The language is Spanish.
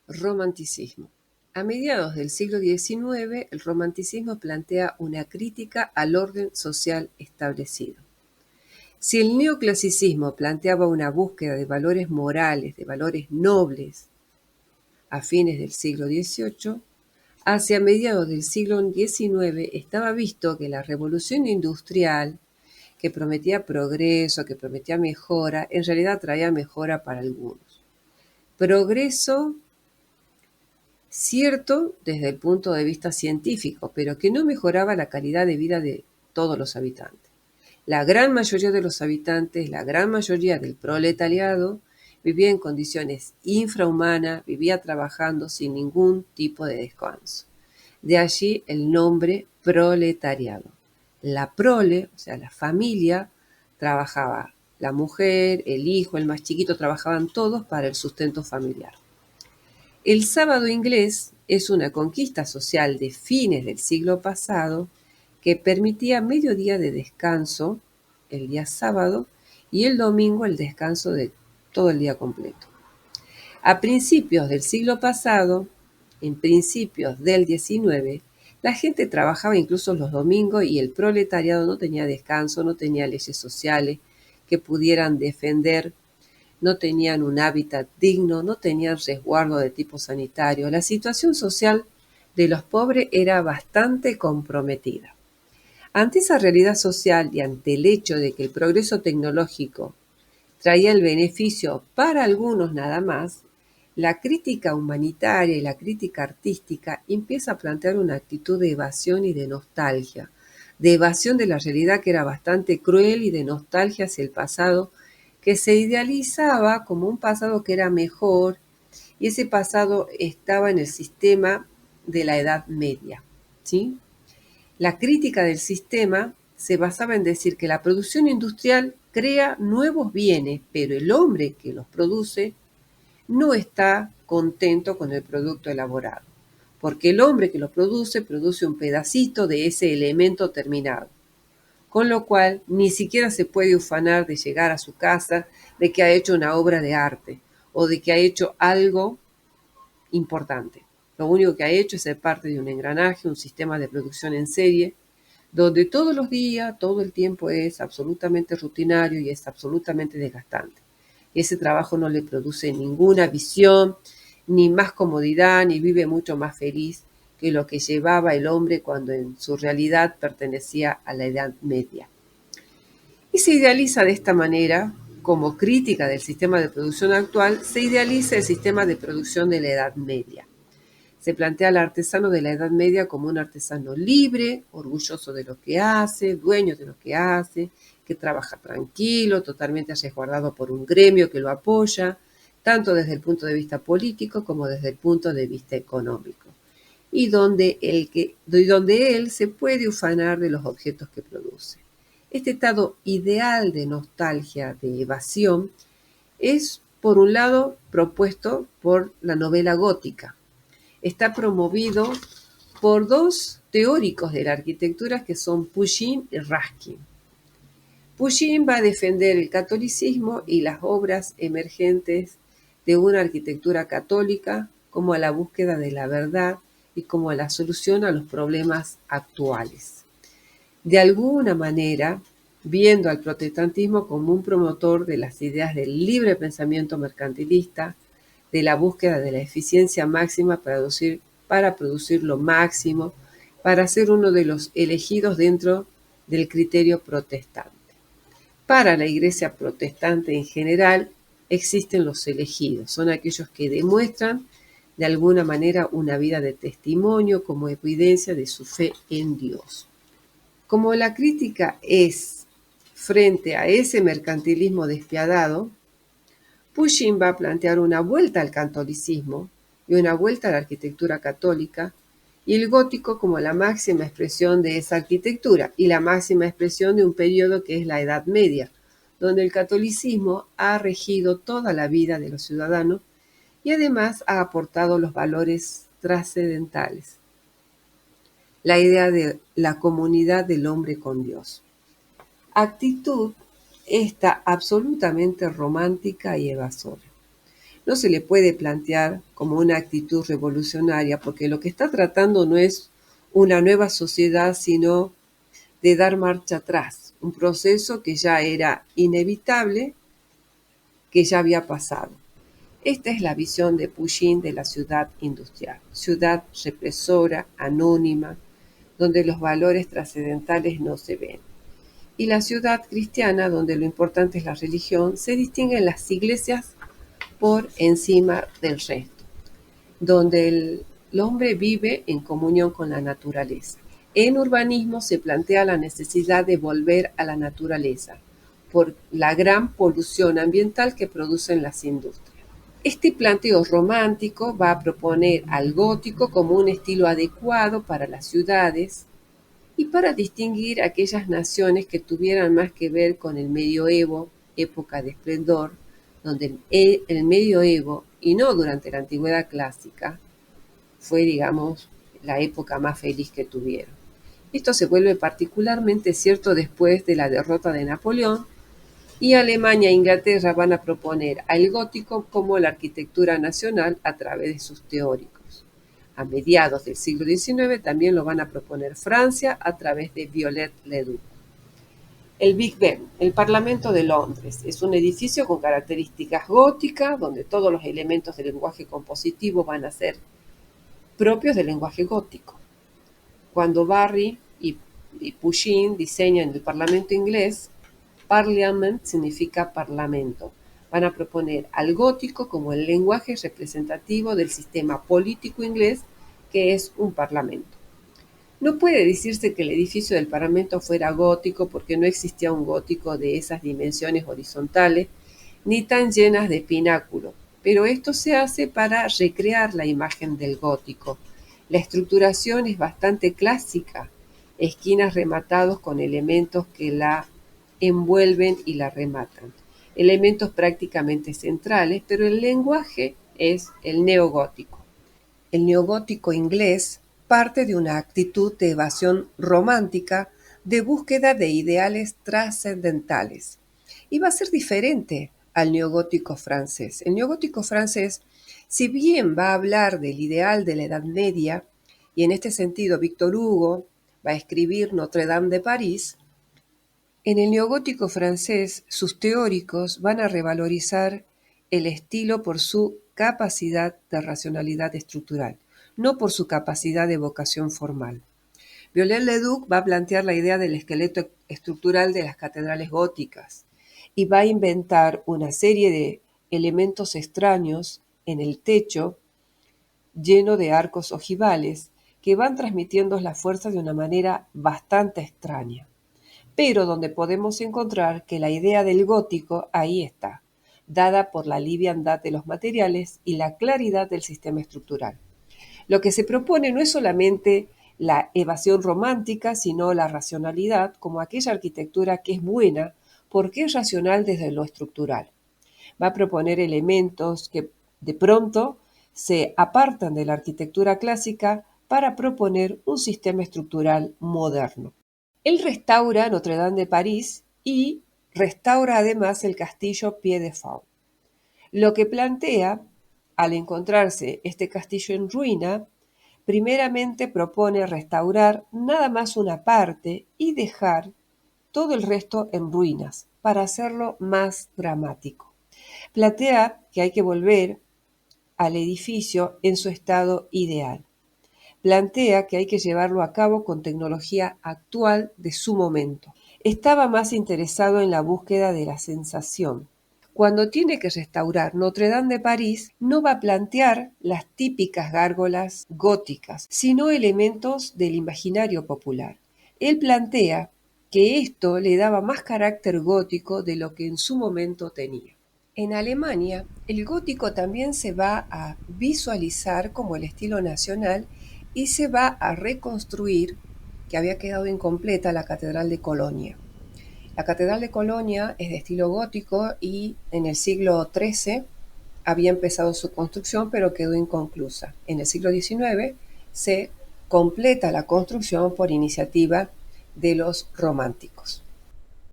Romanticismo. A mediados del siglo XIX, el romanticismo plantea una crítica al orden social establecido. Si el neoclasicismo planteaba una búsqueda de valores morales, de valores nobles, a fines del siglo XVIII, hacia mediados del siglo XIX estaba visto que la revolución industrial, que prometía progreso, que prometía mejora, en realidad traía mejora para algunos. Progreso cierto desde el punto de vista científico, pero que no mejoraba la calidad de vida de todos los habitantes. La gran mayoría de los habitantes, la gran mayoría del proletariado, vivía en condiciones infrahumanas, vivía trabajando sin ningún tipo de descanso. De allí el nombre proletariado. La prole, o sea, la familia, trabajaba. La mujer, el hijo, el más chiquito, trabajaban todos para el sustento familiar. El sábado inglés es una conquista social de fines del siglo pasado que permitía medio día de descanso el día sábado y el domingo el descanso de todo el día completo. A principios del siglo pasado, en principios del XIX, la gente trabajaba incluso los domingos y el proletariado no tenía descanso, no tenía leyes sociales que pudieran defender, no tenían un hábitat digno, no tenían resguardo de tipo sanitario. La situación social de los pobres era bastante comprometida. Ante esa realidad social y ante el hecho de que el progreso tecnológico traía el beneficio para algunos nada más, la crítica humanitaria y la crítica artística empieza a plantear una actitud de evasión y de nostalgia, de evasión de la realidad que era bastante cruel y de nostalgia hacia el pasado que se idealizaba como un pasado que era mejor, y ese pasado estaba en el sistema de la Edad Media, ¿sí? La crítica del sistema se basaba en decir que la producción industrial crea nuevos bienes, pero el hombre que los produce no está contento con el producto elaborado, porque el hombre que lo produce un pedacito de ese elemento terminado, con lo cual ni siquiera se puede ufanar de llegar a su casa, de que ha hecho una obra de arte o de que ha hecho algo importante. Lo único que ha hecho es ser parte de un engranaje, un sistema de producción en serie, donde todos los días, todo el tiempo es absolutamente rutinario y es absolutamente desgastante. Ese trabajo no le produce ninguna visión, ni más comodidad, ni vive mucho más feliz que lo que llevaba el hombre cuando en su realidad pertenecía a la Edad Media. Y se idealiza de esta manera, como crítica del sistema de producción actual, se idealiza el sistema de producción de la Edad Media. Se plantea al artesano de la Edad Media como un artesano libre, orgulloso de lo que hace, dueño de lo que hace, que trabaja tranquilo, totalmente resguardado por un gremio que lo apoya, tanto desde el punto de vista político como desde el punto de vista económico, y donde él se puede ufanar de los objetos que produce. Este estado ideal de nostalgia, de evasión, es, por un lado, propuesto por la novela gótica. Está promovido por dos teóricos de la arquitectura que son Pushkin y Raskin. Pushkin va a defender el catolicismo y las obras emergentes de una arquitectura católica como a la búsqueda de la verdad y como a la solución a los problemas actuales. De alguna manera, viendo al protestantismo como un promotor de las ideas del libre pensamiento mercantilista, de la búsqueda de la eficiencia máxima para producir lo máximo, para ser uno de los elegidos dentro del criterio protestante. Para la Iglesia protestante en general existen los elegidos, son aquellos que demuestran de alguna manera una vida de testimonio como evidencia de su fe en Dios. Como la crítica es frente a ese mercantilismo despiadado, Pushkin va a plantear una vuelta al catolicismo y una vuelta a la arquitectura católica, y el gótico como la máxima expresión de esa arquitectura y la máxima expresión de un periodo que es la Edad Media, donde el catolicismo ha regido toda la vida de los ciudadanos y además ha aportado los valores trascendentales, la idea de la comunidad del hombre con Dios. Actitud esta absolutamente romántica y evasora. no se le puede plantear como una actitud revolucionaria, porque lo que está tratando no es una nueva sociedad, sino de dar marcha atrás, un proceso que ya era inevitable, que ya había pasado. Esta es la visión de Pushkin de la ciudad industrial, ciudad represora, anónima, donde los valores trascendentales no se ven. Y la ciudad cristiana, donde lo importante es la religión, se distinguen las iglesias por encima del resto, donde el hombre vive en comunión con la naturaleza. En urbanismo se plantea la necesidad de volver a la naturaleza por la gran polución ambiental que producen las industrias. Este planteo romántico va a proponer al gótico como un estilo adecuado para las ciudades y para distinguir aquellas naciones que tuvieran más que ver con el medioevo, época de esplendor, donde el medioevo, y no durante la antigüedad clásica, fue, digamos, la época más feliz que tuvieron. Esto se vuelve particularmente cierto después de la derrota de Napoleón, y Alemania e Inglaterra van a proponer al gótico como la arquitectura nacional a través de sus teóricos. A mediados del siglo XIX también lo van a proponer Francia a través de Viollet-le-Duc. El Big Ben, el Parlamento de Londres, es un edificio con características góticas, donde todos los elementos del lenguaje compositivo van a ser propios del lenguaje gótico. Cuando Barry y Pushkin diseñan el Parlamento inglés, Parliament significa parlamento. Van a proponer al gótico como el lenguaje representativo del sistema político inglés, que es un parlamento. No puede decirse que el edificio del Parlamento fuera gótico porque no existía un gótico de esas dimensiones horizontales ni tan llenas de pináculo, pero esto se hace para recrear la imagen del gótico. La estructuración es bastante clásica, esquinas rematados con elementos que la envuelven y la rematan, elementos prácticamente centrales, pero el lenguaje es el neogótico. El neogótico inglés parte de una actitud de evasión romántica, de búsqueda de ideales trascendentales. Y va a ser diferente al neogótico francés. El neogótico francés, si bien va a hablar del ideal de la Edad Media, y en este sentido Victor Hugo va a escribir Notre Dame de París, en el neogótico francés sus teóricos van a revalorizar el estilo por su capacidad de racionalidad estructural, no por su capacidad de evocación formal. Viollet-le-Duc va a plantear la idea del esqueleto estructural de las catedrales góticas y va a inventar una serie de elementos extraños en el techo lleno de arcos ojivales que van transmitiendo la fuerza de una manera bastante extraña, pero donde podemos encontrar que la idea del gótico ahí está, dada por la liviandad de los materiales y la claridad del sistema estructural. Lo que se propone no es solamente la evasión romántica, sino la racionalidad como aquella arquitectura que es buena porque es racional desde lo estructural. Va a proponer elementos que de pronto se apartan de la arquitectura clásica para proponer un sistema estructural moderno. Él restaura Notre Dame de París y restaura además el castillo Pied de Fauve. Lo que plantea, al encontrarse este castillo en ruina, primeramente propone restaurar nada más una parte y dejar todo el resto en ruinas para hacerlo más dramático. Plantea que hay que volver al edificio en su estado ideal. Plantea que hay que llevarlo a cabo con tecnología actual de su momento. Estaba más interesado en la búsqueda de la sensación. Cuando tiene que restaurar Notre Dame de París, no va a plantear las típicas gárgolas góticas, sino elementos del imaginario popular. Él plantea que esto le daba más carácter gótico de lo que en su momento tenía. En Alemania, el gótico también se va a visualizar como el estilo nacional y se va a reconstruir, que había quedado incompleta, la Catedral de Colonia. La Catedral de Colonia es de estilo gótico y en el siglo XIII había empezado su construcción, pero quedó inconclusa. En el siglo XIX se completa la construcción por iniciativa de los románticos.